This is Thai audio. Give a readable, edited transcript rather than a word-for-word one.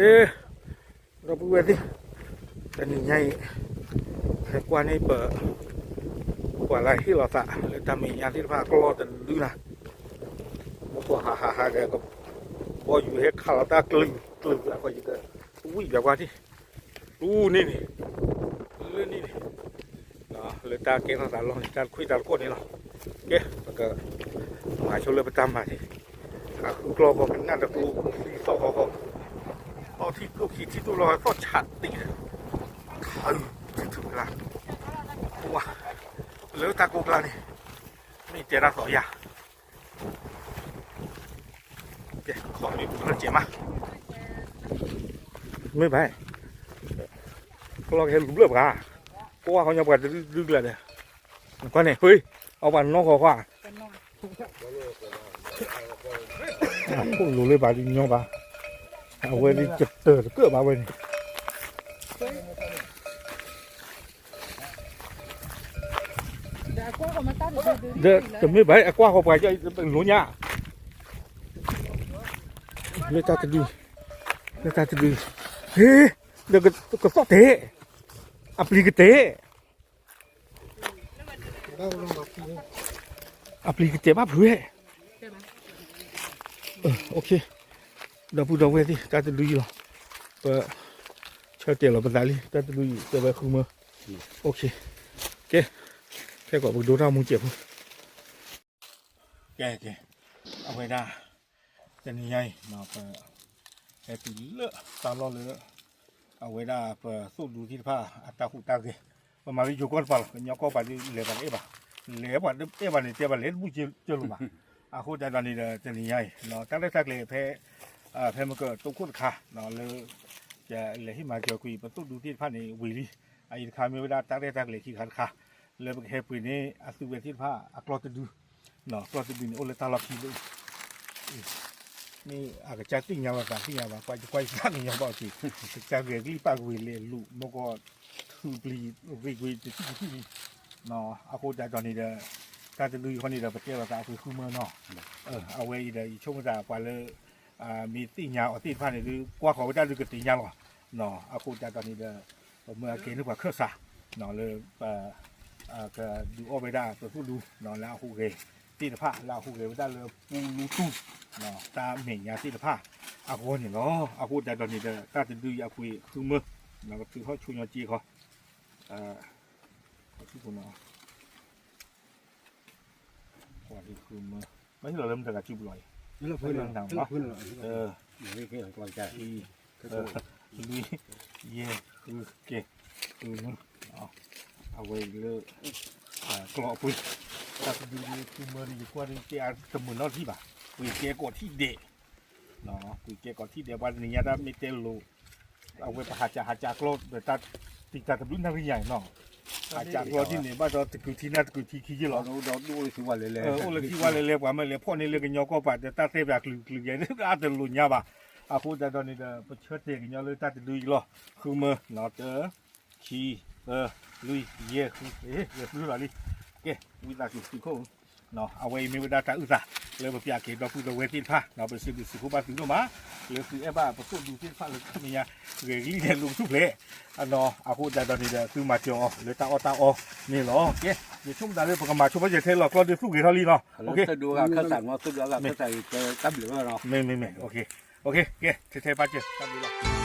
Deh, udah buat sih. Dan nyai qua này bờ quả lại khi lọt tạ người ta mình ăn thịt pha clo tận đư nè một quả ha cái có bao nhiêu hết khảo ta kling là coi gì cái ui đẹp quá đi nè lên đi đó người ta cái nó đã lo người ta khui ta cốt này lo cái cái mà cho lên bắt tam mà thì clo có cái năng được lu sọ họ thì lúc khi thì tôi lo có chặt đi thực là wow lỡ ta cố gắng đi mình chạy ra khỏi nhà ok khỏi đi cũng là chạy mà mấy bài có lo cái lúm lợp cả qua họ nhập vào đứt lại này con này ơi ông bạn nó khó quá không lúm lên bà đi nhau bà quên đi chật tờ cửa bà quên Đừng biết vậy qua không phải cho lúa nhà người ta tự đi thế được cái sót thế apply cái thế bắp huế ok đầu về đi ta tự đi rồi cho tiền là vấn đề đi ta tự đi cho về không mơ ok cái quả bột đố ra muốn chịu kìa ở ngoài ra chân nhảy nó cái tí lựa tao lo lựa ở ngoài ra số đủ thì pha ta phụ ta kìa mà ví dụ con vào nhỏ có bạn đi lấy bạn ấy này tiêu bạn lấy bút chưa luôn mà khu gia đình này chân nhảy nó tác đấy tác lấy phải một cái tông cốt khá nó lấy mà cho quỷ số đủ thì pha này quỷ đi ai khá mới ra tác đấy tác lấy khi kháเลยเฮปุยนี่อาศัยเวทีผ้าอักลอตดูเนาะกลอตดูนี่โอเลตาลับนี่นี่อากาศติ้งยาวกว่าติ้งยาวกว่าจะควายสักยาวบ่สิจะเรียกลีปากวิเลลูมก็คือปลีวิจะที่เนาะอากูจะตอนนี้เด้อการจะดูคนนี้เด้อประเทศเราจะคือเมื่อเนาะเอาไว้เด้อช่วงจะกว่าเลยมีติ้งยาวติ้งผ้านี่คือกว่าเขาจะดูกติ้งยาวเนาะอากูจะตอนนี้เด้อเมื่อเกณฑ์นึกว่าเครื่องสาเนาะเลยก็ดูออกไปได้ตัวผู้ดูนอนแล้วคู่เกย์ตีนผ้าเราคู่เกย์ไม่ได้เลยปูรูตู้เนาะตาเหม่งยาตีนผ้าอากูเนี่ยเนาะอากูแต่ตอนนี้เด้อถ้าจะดูยาคุยคือมือเราก็คือเขาชุนยาจีเขาที่คุณเนาะว่าที่คือมือไม่ใช่เราเริ่มจากจิ้มลอยเราเพิ่งทำเนาะนี่คือความใจนี่เย่คือเกย์คือมือเอาไว้เลยกรอบปุ้ยแต่ดูคือเมื่อดีกว่าที่เกี่ยสมุนนอที่บ่าปุ้ยเกี่ยก่อนที่เดะเนาะปุ้ยเกี่ยก่อนที่เดะวันนี้ได้ไม่เตลูเอาไว้หาจากโลดเดี๋ยวตัดติดตัดรุ่นทั้งใหญ่เนาะหาจากโลดที่นี่บ้านเราตะกุที่นั่นตะกุที่ขี้เยอะเราดูสิว่าเลยโอ้เลยที่ว่าเลยกว่าไม่เลยพ่อนี่เลยกันยอก็ปัดแต่ตัดเสียแบบกลืนใหญ่เนี่ยอาจจะลุนยาบ่าอาพูดแต่ตอนนี้เดี๋ยวเชิดเตะกันยอเลยตัดจะดูอีกหรอคือเมื่อเนาะเจอขี้ลุยเย่คือเย่ลุยอะไรเก๋วิลาคือเขาเนาะเอาไว้ไม่ได้ตาอุตส่าห์เลยแบบอยากเห็นเราพูดเราเวทีผ้าเราไปซื้อสุขุมบ้านถึงมาเลยคือบ้าประตูดูที่ผ้าเลยมีอะไรเรื่องเรียนรู้ทุกเพลเนาะเอาพูดแต่ตอนนี้เดี๋ยวคือมาเจาะเลยตาอนี่เหรอเก๋เดี๋ยวช่วงตาเลยประกาศมาช่วงวันเย็นเราก็ได้สู้กี่เท่านี้เนาะโอเคดูกันเขาสั่งว่าสุดยอดเขาใส่ตั้มหรือว่าเนาะไม่โอเคเก๋เทป้าเจ้าตั้มหรือ